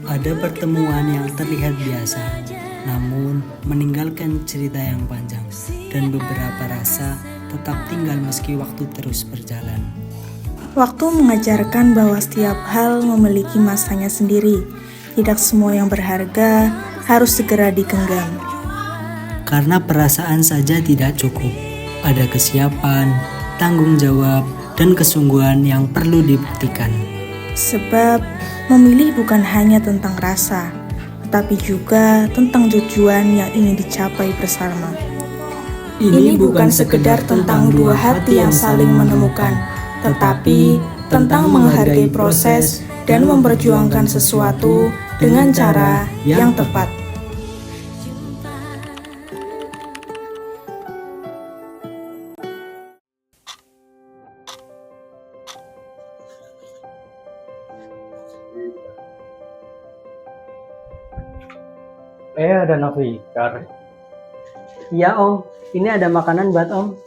Ada pertemuan yang terlihat biasa, namun meninggalkan cerita yang panjang dan beberapa rasa tetap tinggal meski waktu terus berjalan. Waktu mengajarkan bahwa setiap hal memiliki masanya sendiri. Tidak semua yang berharga harus segera digenggam. Karena perasaan saja tidak cukup. Ada kesiapan, tanggung jawab, dan kesungguhan yang perlu dibuktikan. Sebab memilih bukan hanya tentang rasa, tetapi juga tentang tujuan yang ingin dicapai bersama. Ini bukan sekedar tentang dua hati yang saling menemukan, tetapi tentang menghargai proses dan memperjuangkan sesuatu dengan cara yang tepat. Ada Nafikar. Iya Om, ini ada makanan buat Om.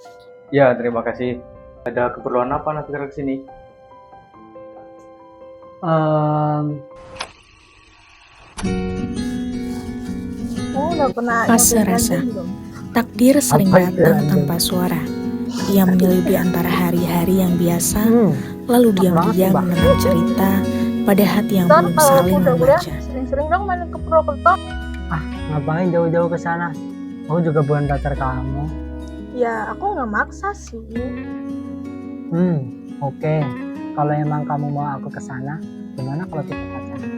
Ya, terima kasih. Ada keperluan apa Nafikar ke sini? Fase rasa. Takdir sering datang tanpa suara. Ia menyelipi antara hari-hari yang biasa, lalu diam-diam menanam cerita pada hati yang belum saling membaca. Sering-sering dong main ke Purwokerto. Ngapain jauh-jauh ke sana? Aku juga bukan pacar kamu. Ya, aku nggak maksa sih. Oke. Kalau emang kamu mau aku ke sana, gimana kalau kita pacaran?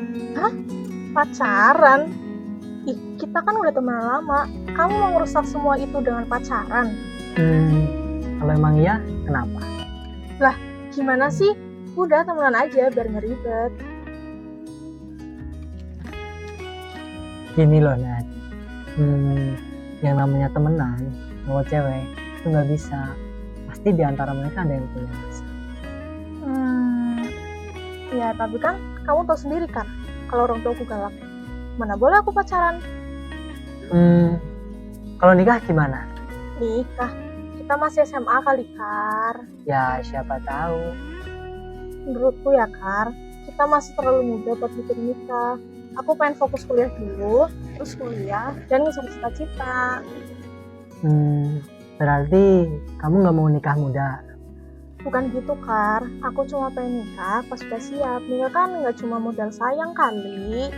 Pacaran? Ih, kita kan udah temenan lama. Kamu mau ngerusak semua itu dengan pacaran? Kalau emang iya, kenapa? Gimana sih? Udah temenan aja biar ngeribet. Gini loh Nat, yang namanya temenan, cowok cewek, itu nggak bisa. Pasti di antara mereka ada yang punya rasa. Ya, tapi kan kamu tahu sendiri kan, kalau orang tuaku galak. Mana boleh aku pacaran? Kalau nikah gimana? Nikah? Kita masih SMA kali, Kar. Ya siapa tahu. Menurutku ya, Kar, kita masih terlalu muda buat bikin nikah. Aku pengen fokus kuliah dulu, terus kuliah, dan ngejar cita-cita. Berarti kamu nggak mau nikah muda? Bukan gitu, Kar. Aku cuma pengen nikah pas udah siap. Nikah kan nggak cuma modal sayang kali.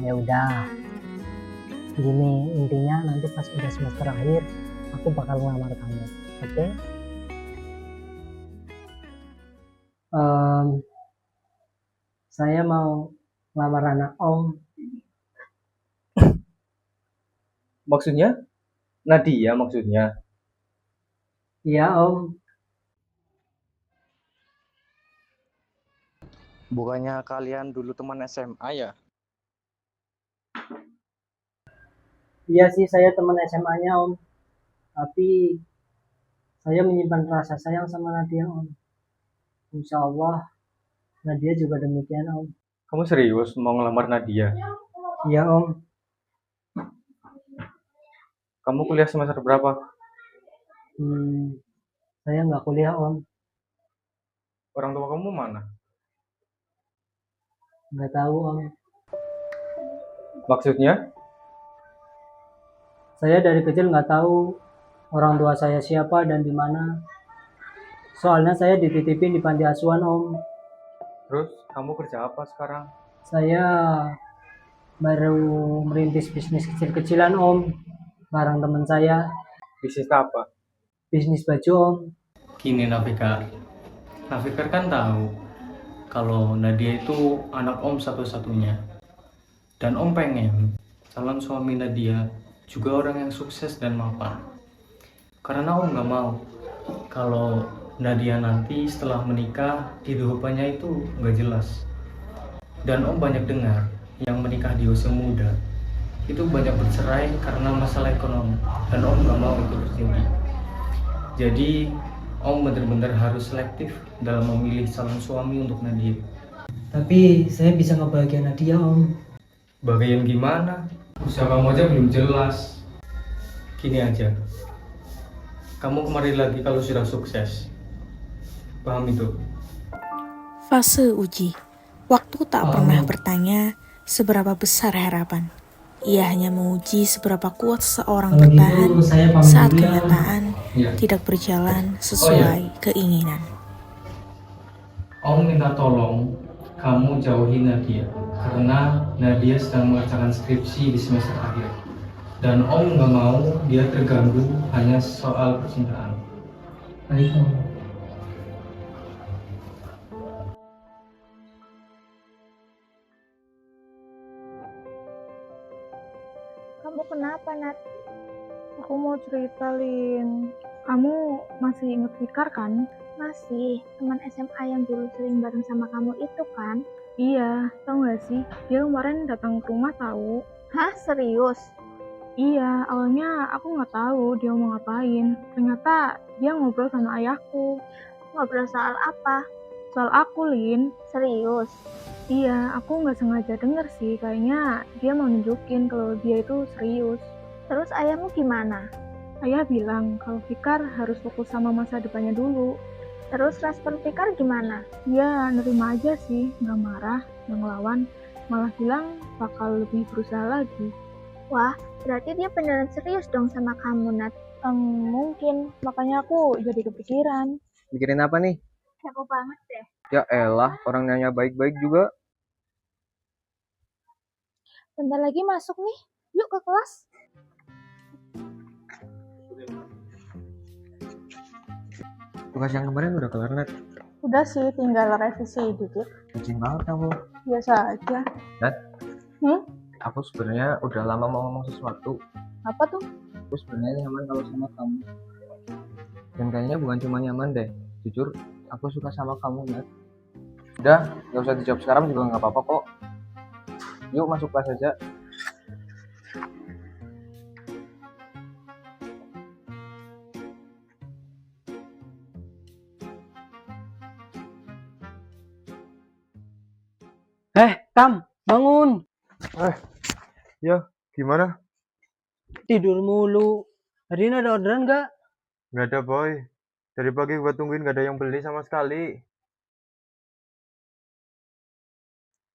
Ya udah. Gini, intinya nanti pas udah semester akhir, aku bakal ngelamar kamu, oke? Saya mau ngelamar anak Om. Maksudnya? Nadia maksudnya? Iya Om. Bukannya kalian dulu teman SMA ya? Iya sih, saya teman SMA-nya Om. Tapi saya menyimpan rasa sayang sama Nadia Om. Insya Allah Nadia juga demikian Om. Kamu serius mau ngelamar Nadia? Iya Om. Kamu kuliah semester berapa? Saya nggak kuliah Om. Orang tua kamu mana? Nggak tahu Om. Maksudnya? Saya dari kecil nggak tahu orang tua saya siapa dan di mana. Soalnya saya dititipin di panti asuhan Om. Terus kamu kerja apa sekarang? Saya baru merintis bisnis kecil-kecilan Om, bareng teman saya. Bisnis apa? Bisnis baju Om. Gini Nafikar kan tahu kalau Nadia itu anak Om satu-satunya. Dan Om pengen calon suami Nadia juga orang yang sukses dan mapan. Karena Om gak mau kalau Nadia nanti setelah menikah kehidupannya itu gak jelas. Dan Om banyak dengar yang menikah di usia muda itu banyak bercerai karena masalah ekonomi. Dan Om gak mau itu terjadi. Jadi Om benar-benar harus selektif dalam memilih calon suami untuk Nadia. Tapi saya bisa ngebahagiain Nadia Om. Bagian gimana? Usaha kamu aja belum jelas. Gini aja, kamu kemari lagi kalau sudah sukses. Paham itu? Fase uji. Waktu tak pernah bertanya seberapa besar harapan. Ia hanya menguji seberapa kuat seseorang bertahan saat kenyataan tidak berjalan sesuai keinginan. Om minta tolong kamu jauhi Nadia karena Nadia sedang mengerjakan skripsi di semester akhir. Dan Om nggak mau dia terganggu hanya soal percintaan. Baik Om. Kamu kenapa, Nat? Aku mau cerita, Lin. Kamu masih inget Fikar kan? Masih, teman SMA yang dulu sering bareng sama kamu itu kan? Iya, tau gak sih? Dia kemarin datang ke rumah tahu. Hah, serius? Iya, awalnya aku nggak tahu dia mau ngapain. Ternyata dia ngobrol sama ayahku. Ngobrol soal apa? Soal aku, Lin. Serius? Iya, aku nggak sengaja denger sih. Kayaknya dia mau nunjukin kalau dia itu serius. Terus ayahmu gimana? Ayah bilang kalau Fikar harus fokus sama masa depannya dulu. Terus respon Fikar gimana? Ya, nerima aja sih. Nggak marah, nggak ngelawan. Malah bilang bakal lebih berusaha lagi. Wah, berarti dia beneran serius dong sama kamu, Nat. Mungkin. Makanya aku jadi kepikiran. Mikirin apa nih? Kepo banget deh. Ya elah, orang nanya baik-baik juga. Bentar lagi masuk nih. Yuk ke kelas. Tugas yang kemarin udah kelar, Nat. Udah sih, tinggal revisi dikit. Kucing banget kamu. Biasa aja. Nat? Hmm? Aku sebenarnya udah lama mau ngomong sesuatu. Apa tuh? Aku sebenarnya nyaman kalau sama kamu. Dan kayaknya bukan cuma nyaman deh. Jujur, aku suka sama kamu, Nat. Udah, gak usah dijawab sekarang juga nggak apa-apa kok. Yuk masuk kelas aja. Kam, bangun. Ya, gimana? Tidur mulu. Hari ini ada orderan nggak? Nggak ada, Boy. Dari pagi gua tungguin nggak ada yang beli sama sekali.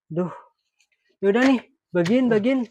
Duh, yaudah nih, bagiin.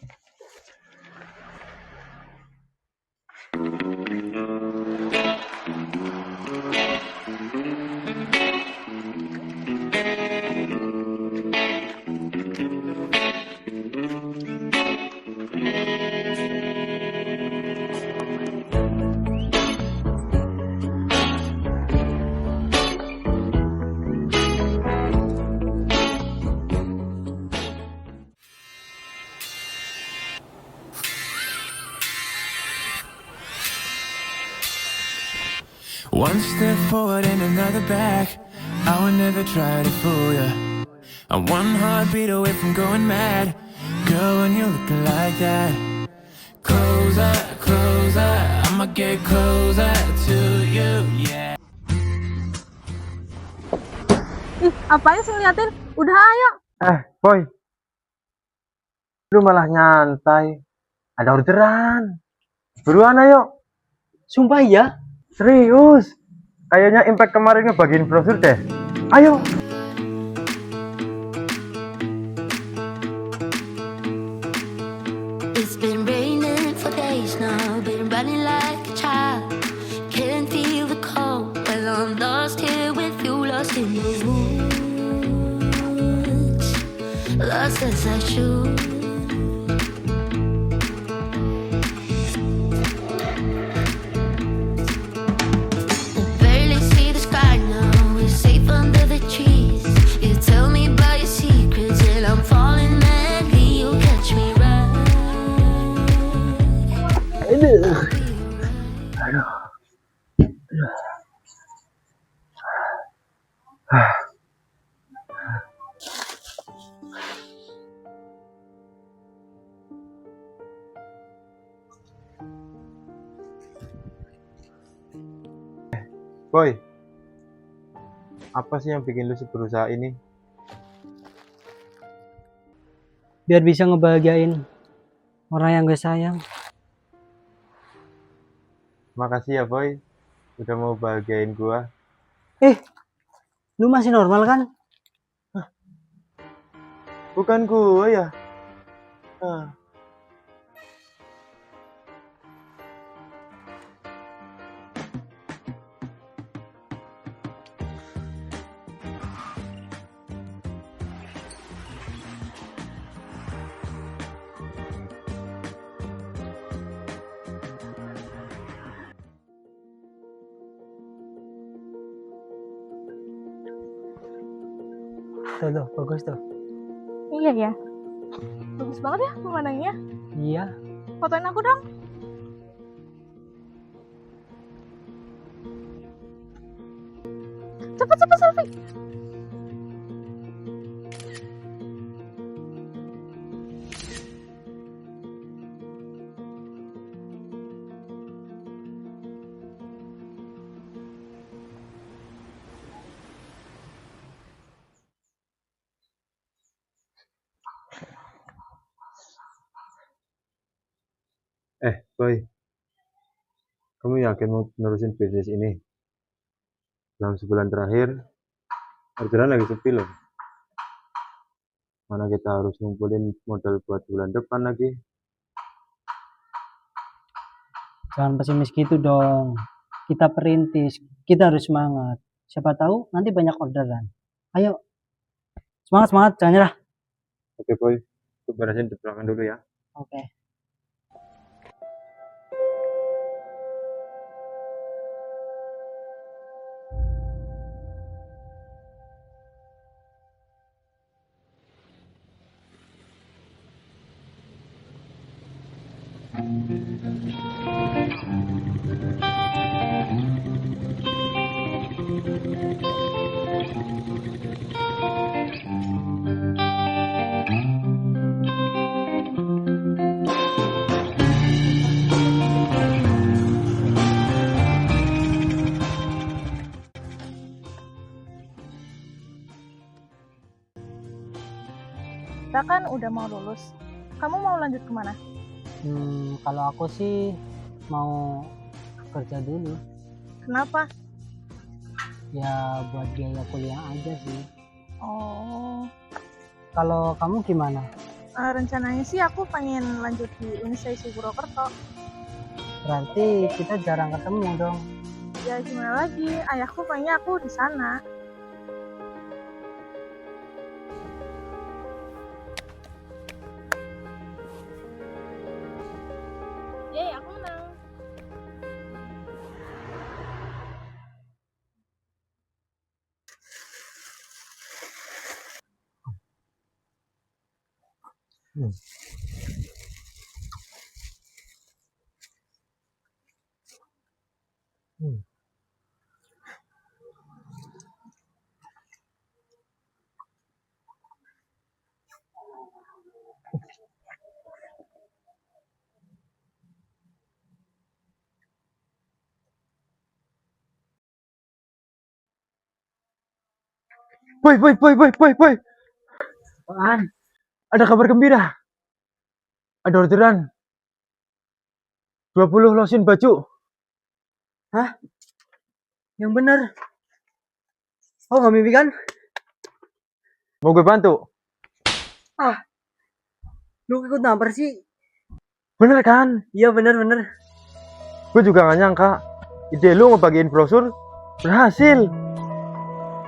One step forward and another back. I would never try to fool ya. I'm one heartbeat away from going mad. Girl, when you're looking like that. Closer, closer, I'ma get closer to you, yeah. Apaan sih ngeliatin? Udah ayo. Boy. Lu malah nyantai. Ada orderan. Buruan ayo. Sumpah ya? Serius. Kayaknya Impact kemarin ngebagiin brosur deh. Ayo. It's been raining for days now, been running like a child. Can't feel the cold. Well, I'm lost here with you, lost in the woods, lost as I should. I barely see the sky now, we're safe under the trees. You tell me about your secrets and I'm falling madly. You catch me right. Boy. Apa sih yang bikin lu berusaha ini? Biar bisa ngebahagiain orang yang gue sayang. Makasih ya, Boy. Udah mau bahagiain gua. Lu masih normal kan? Bukan gue ya. Ah. Tuh, bagus tuh. Iya ya. Bagus banget ya pemandangannya. Iya. Fotoin aku dong. Cepet selfie. Boy, kamu yakin mau nerusin bisnis ini? Dalam sebulan terakhir, orderan lagi sepi loh. Mana kita harus ngumpulin modal buat bulan depan lagi. Jangan pesimis gitu dong. Kita perintis, kita harus semangat. Siapa tahu nanti banyak orderan. Ayo, semangat, jangan nyerah. Oke Boy, aku beresin di belakang dulu ya. Oke. Kita kan udah mau lulus. Kamu mau lanjut kemana? Kalau aku sih mau kerja dulu. Kenapa? Ya buat biaya kuliah aja sih. Oh, Kalau kamu gimana? rencananya sih aku pengen lanjut di Universitas Purwokerto. Berarti kita jarang ketemu dong. Ya gimana lagi? Ayahku pengennya aku di sana. Yeay, aku menang. Boy. Apaan? Ada kabar gembira. Ada orderan 20 lotion baju. Hah? Yang bener? Oh, nggak mimpi kan? Mau gue bantu? Lu ikut nampar sih? Bener kan? Iya bener. Gue juga gak nyangka ide lu ngebagiin brosur berhasil.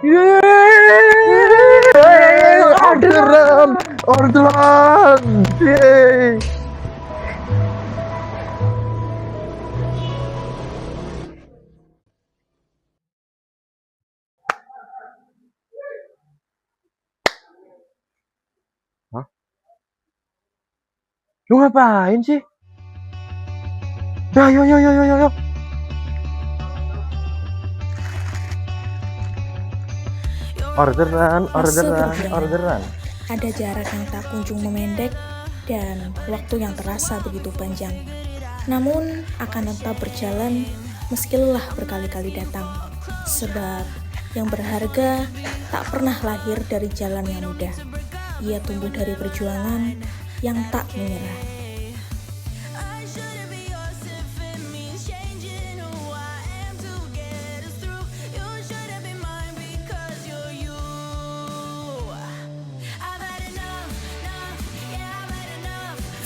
Yeay! Orderan! Yeay! Hah? Lu ngapain sih? Dah, yuk. Orderan. Ada jarak yang tak kunjung memendek dan waktu yang terasa begitu panjang. Namun akan tetap berjalan meski lelah berkali-kali datang. Sebab yang berharga tak pernah lahir dari jalan yang mudah. Ia tumbuh dari perjuangan yang tak menyerah.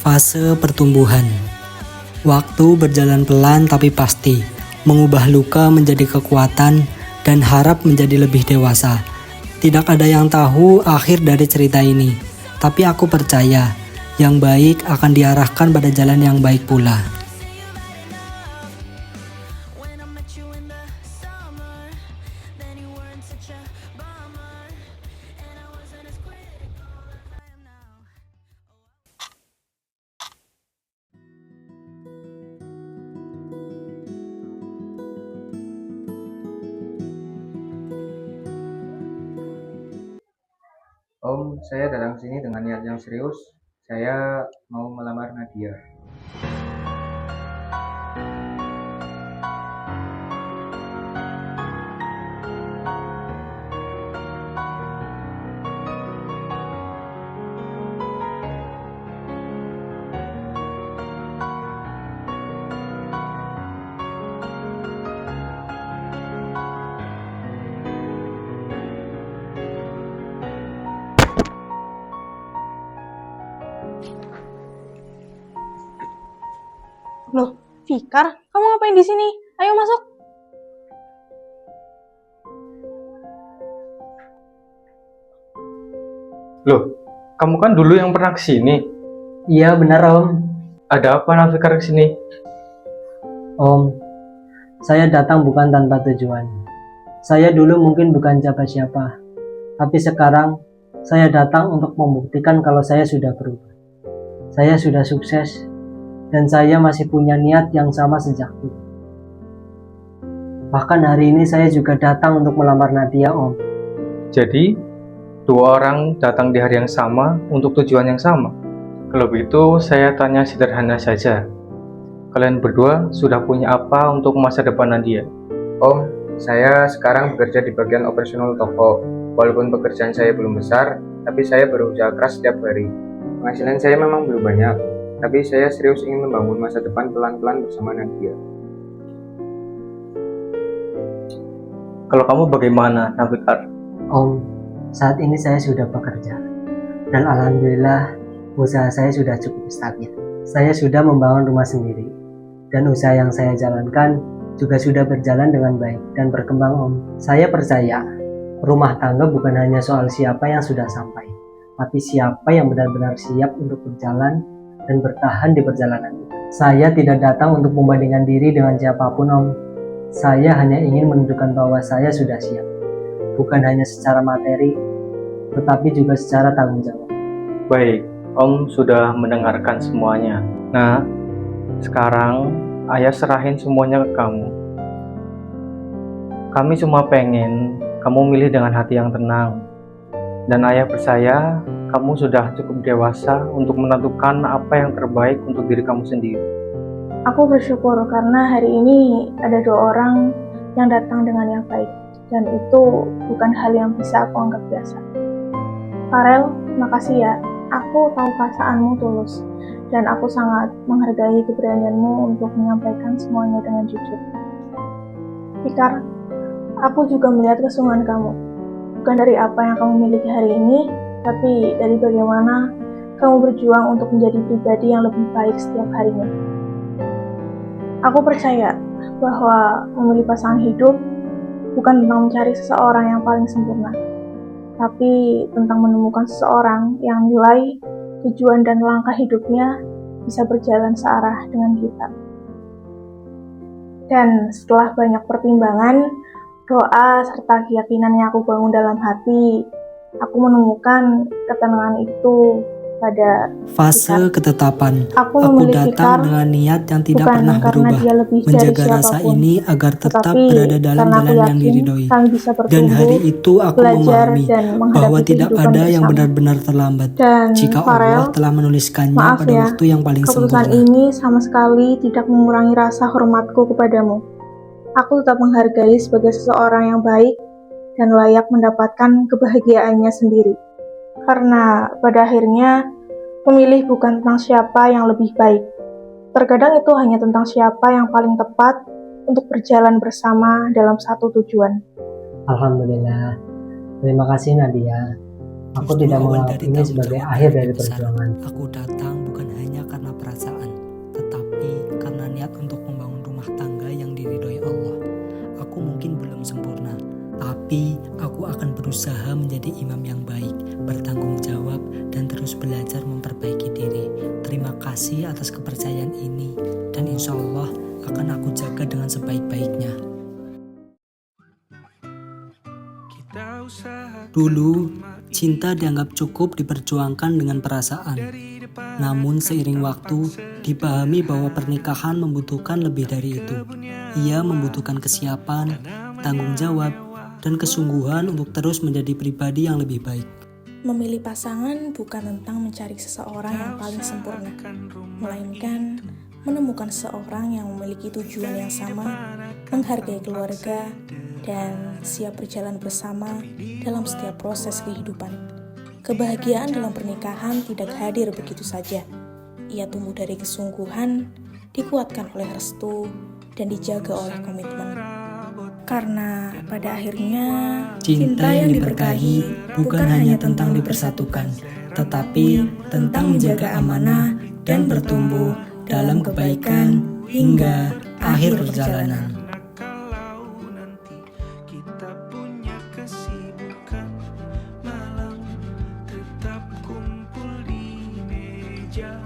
Fase pertumbuhan. Waktu berjalan pelan tapi pasti, mengubah luka menjadi kekuatan dan harap menjadi lebih dewasa. Tidak ada yang tahu akhir dari cerita ini, tapi aku percaya yang baik akan diarahkan pada jalan yang baik pula. Om, saya datang sini dengan niat yang serius. Saya mau melamar Nadia. Loh, Fikar, kamu ngapain di sini? Ayo masuk. Loh, kamu kan dulu yang pernah kesini. Iya benar Om. Ada apa Nafikar kesini? Om, saya datang bukan tanpa tujuan. Saya dulu mungkin bukan siapa-siapa, tapi sekarang saya datang untuk membuktikan kalau saya sudah berubah. Saya sudah sukses, dan saya masih punya niat yang sama sejak dulu. Bahkan hari ini saya juga datang untuk melamar Nadia, Om. Jadi, dua orang datang di hari yang sama untuk tujuan yang sama. Kalau begitu, saya tanya sederhana saja. Kalian berdua sudah punya apa untuk masa depan Nadia? Om, saya sekarang bekerja di bagian operasional toko. Walaupun pekerjaan saya belum besar, tapi saya berusaha keras setiap hari. Penghasilan saya memang belum banyak, tapi saya serius ingin membangun masa depan pelan-pelan bersama Nadia. Kalau kamu bagaimana, Nafikar? Om, saat ini saya sudah bekerja, dan alhamdulillah usaha saya sudah cukup stabil. Saya sudah membangun rumah sendiri, dan usaha yang saya jalankan juga sudah berjalan dengan baik dan berkembang, Om. Saya percaya rumah tangga bukan hanya soal siapa yang sudah sampai, tapi siapa yang benar-benar siap untuk berjalan dan bertahan di perjalanan itu. Saya tidak datang untuk membandingkan diri dengan siapapun, Om. Saya hanya ingin menunjukkan bahwa saya sudah siap, bukan hanya secara materi, tetapi juga secara tanggung jawab. Baik, Om sudah mendengarkan semuanya. Nah, sekarang Ayah serahin semuanya ke kamu. Kami cuma pengen kamu milih dengan hati yang tenang. Dan Ayah percaya kamu sudah cukup dewasa untuk menentukan apa yang terbaik untuk diri kamu sendiri. Aku bersyukur karena hari ini ada dua orang yang datang dengan yang baik. Dan itu bukan hal yang bisa aku anggap biasa. Farel, makasih ya. Aku tahu perasaanmu tulus. Dan aku sangat menghargai keberanianmu untuk menyampaikan semuanya dengan jujur. Fikar, aku juga melihat kesungguhan kamu. Bukan dari apa yang kamu miliki hari ini, tapi dari bagaimana kamu berjuang untuk menjadi pribadi yang lebih baik setiap harinya. Aku percaya bahwa memilih pasangan hidup bukan tentang mencari seseorang yang paling sempurna, tapi tentang menemukan seseorang yang nilai, tujuan, dan langkah hidupnya bisa berjalan searah dengan kita. Dan setelah banyak pertimbangan, doa, serta keyakinan yang aku bangun dalam hati, aku menemukan ketenangan itu pada Fase Fikar. ketetapan. Aku Aku memilih datang Fikar dengan niat yang tidak bukan pernah karena berubah, dia lebih dari menjaga rasa siapapun, ini agar tetap tetapi berada dalam karena aku jalan yang yakin diridhoi. kami bisa Dan bertumbuh, hari itu aku belajar, memahami dan menghadapi bahwa tidak kehidupan ada yang bersama. benar-benar terlambat Dan jika Farel, Allah telah menuliskannya maaf pada ya, waktu yang paling keputusan sempurna. ini sama sekali tidak mengurangi rasa hormatku kepadamu. Aku tetap menghargai sebagai seseorang yang baik dan layak mendapatkan kebahagiaannya sendiri. Karena pada akhirnya, memilih bukan tentang siapa yang lebih baik. Terkadang itu hanya tentang siapa yang paling tepat untuk berjalan bersama dalam satu tujuan. Alhamdulillah. Terima kasih Nadia. Aku Justru tidak awal menganggap dari ini tanggung sebagai jawab akhir yang dari lebih besar. perjuangan. Aku datang bukan hanya karena Tapi aku akan berusaha menjadi imam yang baik, bertanggung jawab, dan terus belajar memperbaiki diri. Terima kasih atas kepercayaan ini, dan insya Allah akan aku jaga dengan sebaik-baiknya. Dulu, cinta dianggap cukup diperjuangkan dengan perasaan. Namun seiring waktu, dipahami bahwa pernikahan membutuhkan lebih dari itu. Ia membutuhkan kesiapan, tanggung jawab, dan kesungguhan untuk terus menjadi pribadi yang lebih baik. Memilih pasangan bukan tentang mencari seseorang yang paling sempurna, melainkan menemukan seseorang yang memiliki tujuan yang sama, menghargai keluarga, dan siap berjalan bersama dalam setiap proses kehidupan. Kebahagiaan dalam pernikahan tidak hadir begitu saja. Ia tumbuh dari kesungguhan, dikuatkan oleh restu, dan dijaga oleh komitmen. Karena pada akhirnya, Cinta yang diberkahi bukan hanya tentang dipersatukan, tetapi tentang menjaga amanah dan bertumbuh dalam kebaikan hingga akhir perjalanan. Kalau nanti kita punya kesibukan, malam tetap kumpul di meja.